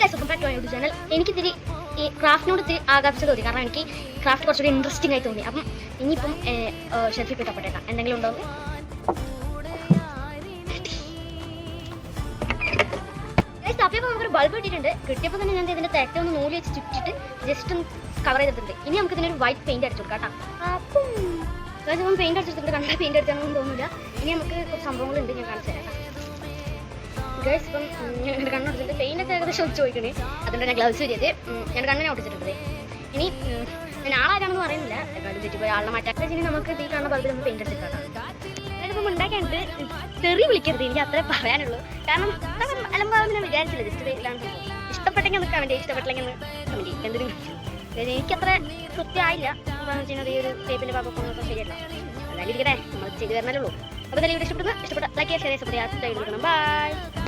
YouTube channel എനിക്കിത്തിരി ഈ ക്രാഫ്റ്റിനോട് ഇത്തിരി ആകാംക്ഷ തോന്നി. കാരണം എനിക്ക് ക്രാഫ്റ്റ് കുറച്ചുകൂടി ഇൻട്രസ്റ്റിംഗ് ആയി തോന്നി. അപ്പം ഇനിയിപ്പം ഷെൽഫിൽ കിട്ടപ്പെട്ടേക്കാം. എന്തെങ്കിലും ഉണ്ടോ അപ്പോൾ നമുക്കൊരു ബൾബ് കിട്ടിയിട്ടുണ്ട്. കിട്ടിയപ്പോൾ തന്നെ ഞാൻ ഇതിൻ്റെ തേറ്റ ഒന്ന് നൂല് വെച്ച് ചുറ്റിട്ട് ജസ്റ്റ് ഒന്ന് കവർ ചെയ്തിട്ടുണ്ട്. ഇനി നമുക്ക് ഇതിനൊരു വൈറ്റ് പെയിൻറ്റ് അടിച്ചു കൊടുക്കാം കേട്ടോ. അപ്പം പെയിൻറ്റ് അടിച്ചിട്ടുണ്ട്. കണ്ടാൽ പെയിൻറ്റ് അടിച്ചാണെന്നൊന്നും തോന്നില്ല. ഇനി നമുക്ക് കുറച്ച് സംഭവങ്ങളുണ്ട്, ഞാൻ കാണിച്ചു തരാം. ഗൈസ് ഇപ്പം ഞാൻ എൻ്റെ കണ്ണൊടിച്ചിട്ട് പെയിൻ്റൊക്കെ ഏകദേശം ഒഴിച്ച് ചോദിക്കണേ. അതുകൊണ്ട് ഞാൻ ഗ്ലൗസ് വരിയത് ഞാൻ കണ്ണിനെ ഒട്ടിച്ചിട്ടുണ്ട്. ഇനി ഞാൻ ആളാരാണെന്ന് പറയുന്നില്ല, തെറ്റിപ്പോയി ആളെ മാറ്റാൻ. ഇനി നമുക്ക് ഈ കാണുന്ന ബൾബിൽ നമുക്ക് പെയിൻറ്റ് അടിച്ചിട്ടാണ്. ഞാനിപ്പം ഉണ്ടാക്കിയിട്ട് തെറി വിളിക്കരുത്, എനിക്ക് അത്രേ പറയാനുള്ളൂ. കാരണം അലമ്പാവെന്ന് ഞാൻ വിചാരിച്ചില്ല. ജസ്റ്റ് ഇല്ലാണ്ട് ഇഷ്ടപ്പെട്ടെങ്കിൽ ഒന്ന് കമൻറ്റ് ചെയ്യും, ഇഷ്ടപ്പെട്ടില്ലെങ്കിൽ ഒന്ന് കമൻറ്റ് ചെയ്യും. എന്തെങ്കിലും എനിക്കത്ര കൃത്യമായില്ല. എന്താണെന്ന് വെച്ച് കഴിഞ്ഞാൽ ഈ ഒരു ടേപ്പിൻ്റെ ഭാഗമൊക്കെ ശരിയല്ല. അതായത് ഇരിക്കട്ടെ, നമ്മൾ ചെയ്ത് തരണമല്ലോ. അപ്പോൾ എന്തായാലും ഇവിടെ ഇഷ്ടപ്പെട്ട ലൈക്ക് ഷെയർ സബ്സ്ക്രൈബ് ചെയ്യണം. ബൈ.